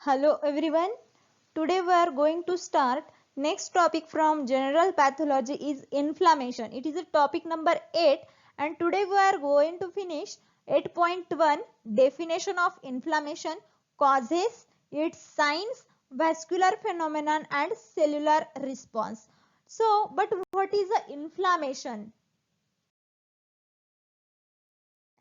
Hello everyone. Today we are going to start next topic from general pathology is inflammation. It is a topic number 8 and today we are going to finish 8.1 definition of inflammation, causes, its signs, vascular phenomenon and cellular response. So, but what is the inflammation?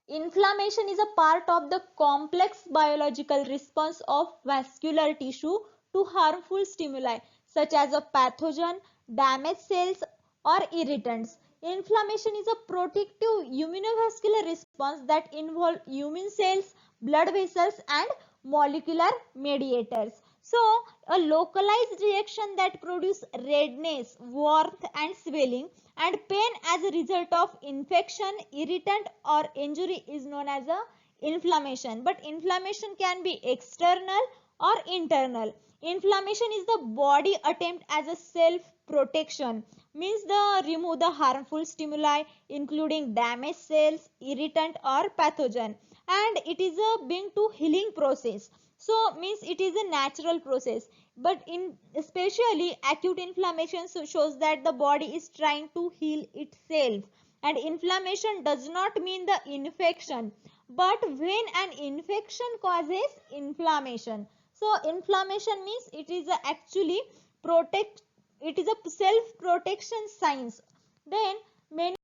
Inflammation is a part of the complex biological response of vascular tissue to harmful stimuli such as a pathogen, damaged cells or irritants. Inflammation is a protective immunovascular response that involves immune cells, blood vessels and molecular mediators. So, a localized reaction that produces redness, warmth and swelling and pain as a result of infection, irritant or injury is known as a inflammation. But inflammation can be external or internal. Inflammation is the body attempt as a self protection, means the remove the harmful stimuli including damaged cells, irritant or pathogen, and it is a being to healing process. So means it is a natural process, but in especially acute inflammation shows that the body is trying to heal itself, and inflammation does not mean the infection, but when an infection causes inflammation. So inflammation means it is actually protect, it is a self protection signs. Then many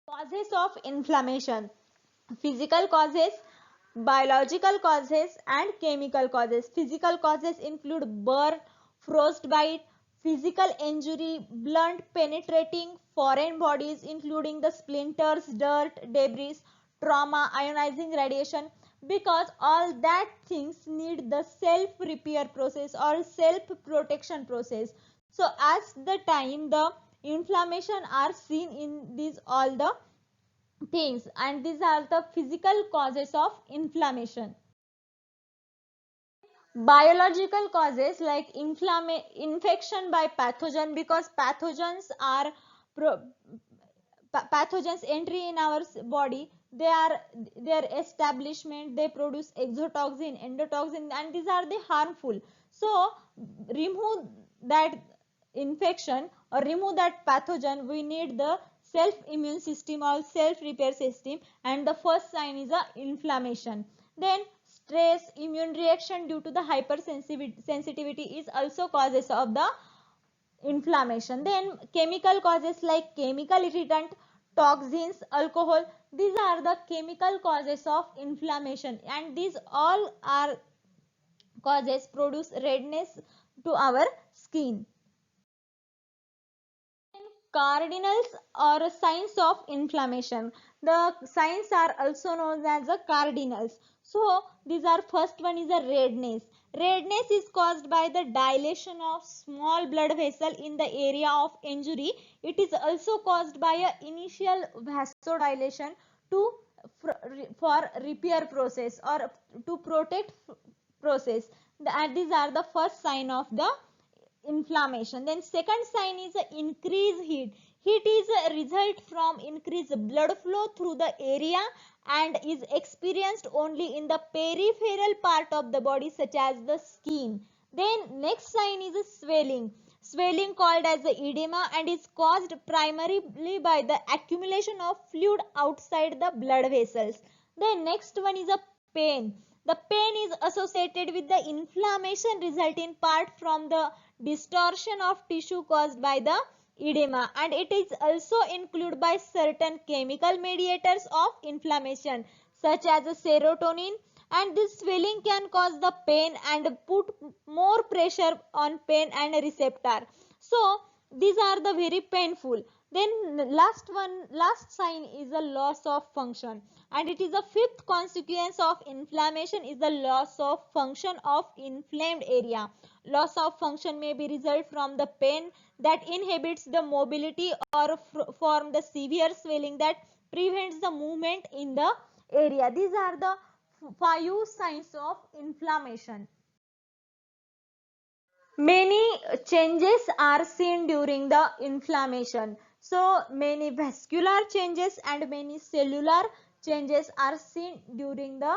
causes of inflammation: physical causes, biological causes and chemical causes. Physical causes include burn, frostbite, physical injury, blunt penetrating foreign bodies including the splinters, dirt, debris, trauma, ionizing radiation, because all that things need the self repair process or self protection process. So as the time the inflammation are seen in these all the things, and these are the physical causes of inflammation. Biological causes like infection by pathogen, because pathogens are pathogens entry in our body, they are their establishment, they produce exotoxin, endotoxin and these are the harmful. So remove that infection or remove that pathogen, we need the self immune system or self repair system, and the first sign is a inflammation. Then stress, immune reaction due to the hypersensitivity is also causes of the inflammation. Then chemical causes like chemical irritant, toxins, alcohol, these are the chemical causes of inflammation, and these all are causes produce redness to our skin. Cardinals or signs of inflammation. The signs are also known as the cardinals. So these are, first one is a redness. Redness is caused by the dilation of small blood vessel in the area of injury. It is also caused by a initial vasodilation to for repair process or to protect process. And these are the first sign of the inflammation. Then second sign is increased heat. Heat is a result from increased blood flow through the area and is experienced only in the peripheral part of the body such as the skin. Then next sign is a swelling. Swelling called as the edema and is caused primarily by the accumulation of fluid outside the blood vessels. Then next one is a pain. The pain is associated with the inflammation result in part from the distortion of tissue caused by the edema, and it is also included by certain chemical mediators of inflammation such as serotonin, and this swelling can cause the pain and put more pressure on pain and receptor. So these are the very painful. Then last sign is a loss of function, and it is a fifth consequence of inflammation is the loss of function of inflamed area. Loss of function may be result from the pain that inhibits the mobility or from the severe swelling that prevents the movement in the area. These are the 5 signs of inflammation. Many changes are seen during the inflammation. So many vascular changes and many cellular changes are seen during the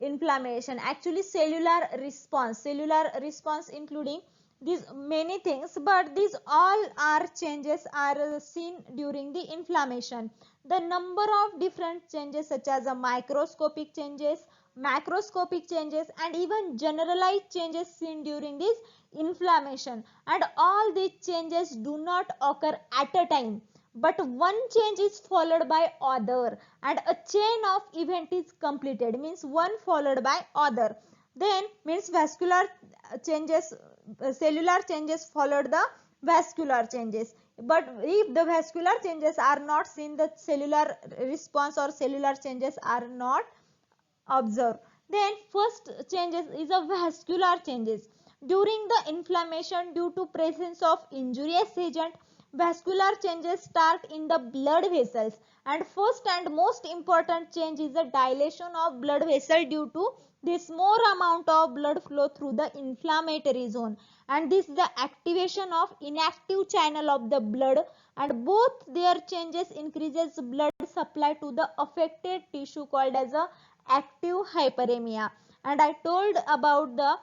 inflammation, actually cellular response including these many things, but these all are changes are seen during the inflammation. The number of different changes such as a microscopic changes, macroscopic changes, and even generalized changes seen during this inflammation, and all these changes do not occur at a time, but one change is followed by other, and a chain of event is completed, means one followed by other. Then means vascular changes, cellular changes followed the vascular changes, but if the vascular changes are not seen, the cellular response or cellular changes are not observed. Then first changes is a vascular changes. During the inflammation due to presence of injurious agent, vascular changes start in the blood vessels, and first and most important change is the dilation of blood vessel due to this more amount of blood flow through the inflammatory zone, and this is the activation of inactive channel of the blood, and both their changes increases blood supply to the affected tissue called as a active hyperemia. And I told about the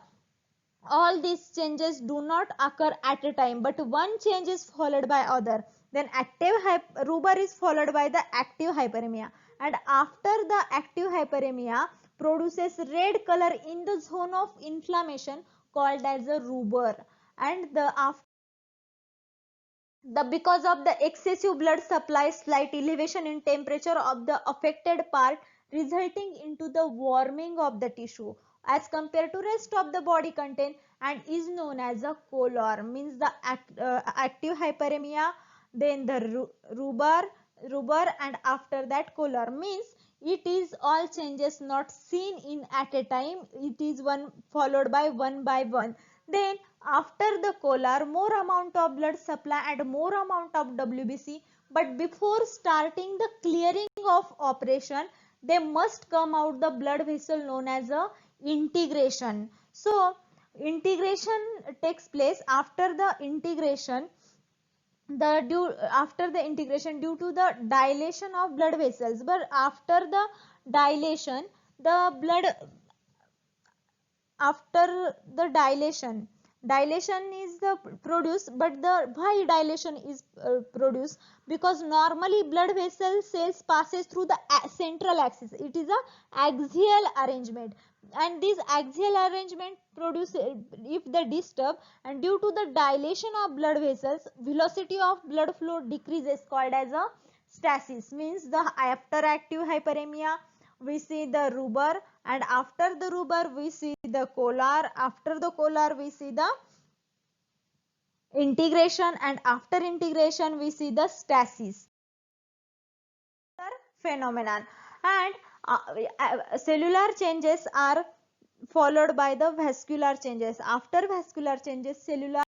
all these changes do not occur at a time, but one change is followed by other. Then rubor is followed by the active hyperemia, and after the active hyperemia produces red color in the zone of inflammation called as a rubor. And the because of the excessive blood supply, slight elevation in temperature of the affected part resulting into the warming of the tissue as compared to rest of the body content, and is known as a color, means the active hyperemia, then the rubor, and after that color, means it is all changes not seen in at a time, it is one followed by one. Then after the collar, more amount of blood supply and more amount of WBC, but before starting the clearing of operation, they must come out the blood vessel known as a integration. So integration takes place after the integration, after the integration due to the dilation of blood vessels, but after the dilation the blood after the dilation is the produced, but the why dilation is produced, because normally blood vessel cells passes through the central axis, it is a axial arrangement, and this axial arrangement produce if they disturb, and due to the dilation of blood vessels velocity of blood flow decreases called as a stasis, means the after active hyperemia we see the rubor, and after the rubor we see the collar, after the collar we see the integration, and after integration we see the stasis phenomenon. And cellular changes are followed by the vascular changes. After vascular changes, cellular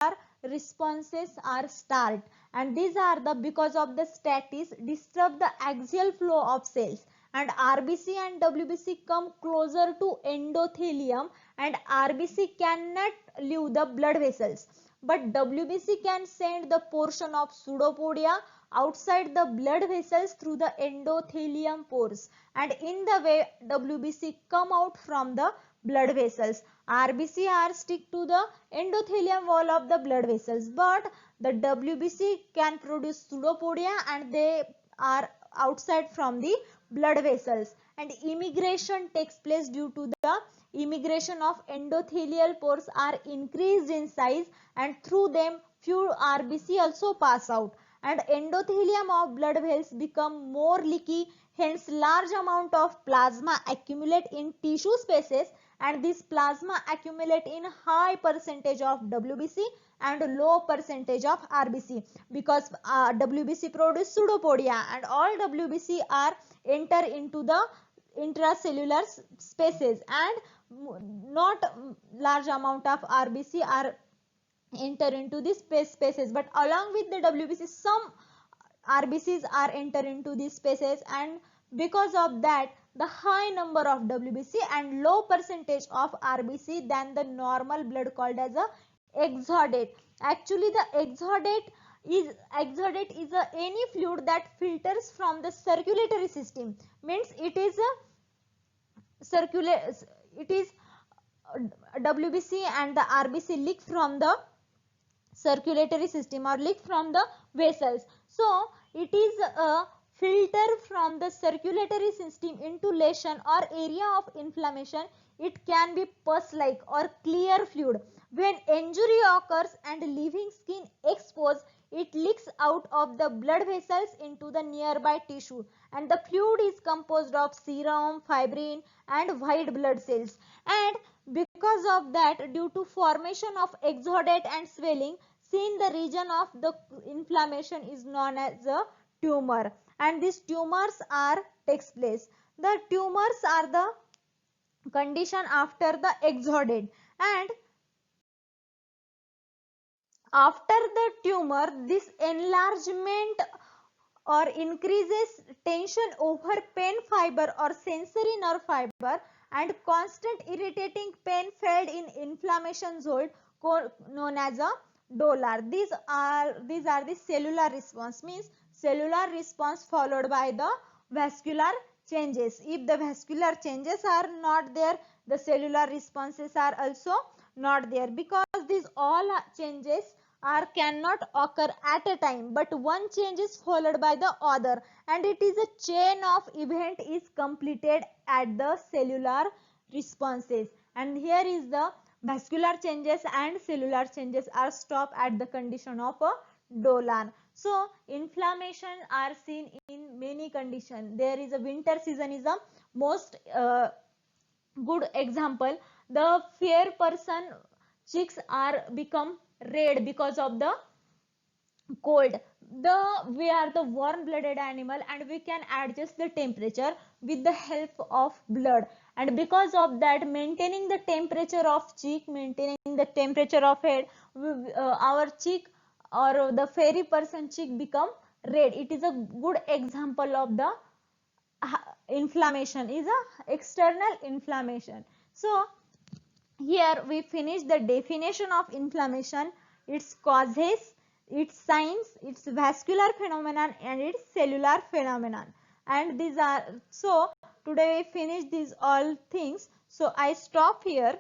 responses are start, and these are the because of the stasis disturb the axial flow of cells, and RBC and WBC come closer to endothelium, and RBC cannot leave the blood vessels, but WBC can send the portion of pseudopodia outside the blood vessels through the endothelium pores, and in the way WBC come out from the blood vessels. RBC are stick to the endothelium wall of the blood vessels, but the WBC can produce pseudopodia and they are outside from the blood vessels, and immigration takes place due to the immigration of endothelial pores are increased in size, and through them few RBC also pass out, and endothelium of blood vessels become more leaky, hence large amount of plasma accumulate in tissue spaces, and this plasma accumulate in high percentage of WBC and low percentage of RBC, because WBC produce pseudopodia, and all WBC are enter into the intracellular spaces, and not large amount of RBC are enter into these spaces, but along with the WBC some RBCs are enter into these spaces, and because of that the high number of WBC and low percentage of RBC than the normal blood called as a exudate. Actually the exudate is a any fluid that filters from the circulatory system, means it is a circulate, it is WBC and the RBC leak from the circulatory system or leak from the vessels. So it is a filter from the circulatory system into lesion or area of inflammation. It can be pus-like or clear fluid. When injury occurs and leaving skin exposed, it leaks out of the blood vessels into the nearby tissue, and the fluid is composed of serum, fibrin and white blood cells. And because of that, due to formation of exudate and swelling seen, the region of the inflammation is known as a tumor, and these tumors takes place. The tumors are the condition after the exudate, and after the tumor, this enlargement or increases tension over pain fiber or sensory nerve fiber, and constant irritating pain felt in inflammation zone known as a dolor. These are the cellular response, means cellular response followed by the vascular changes. If the vascular changes are not there, the cellular responses are also not there, because these all changes cannot occur at a time, but one change is followed by the other, and it is a chain of event is completed at the cellular responses. And here is the vascular changes and cellular changes are stopped at the condition of a dolor. So inflammation are seen in many conditions. There is a winter season is the most good example. The fair person cheeks are become red because of the cold. We are the warm blooded animal, and we can adjust the temperature with the help of blood, and because of that, maintaining the temperature of cheek, maintaining the temperature of head, our cheek or the fairy person cheek become red. It is a good example of the inflammation, is a external inflammation. So here we finish the definition of inflammation, its causes, its signs, its vascular phenomenon and its cellular phenomenon. And these are, so today we finish these all things. So I stop here.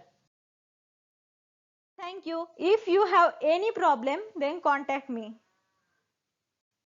Thank you. If you have any problem, then contact me.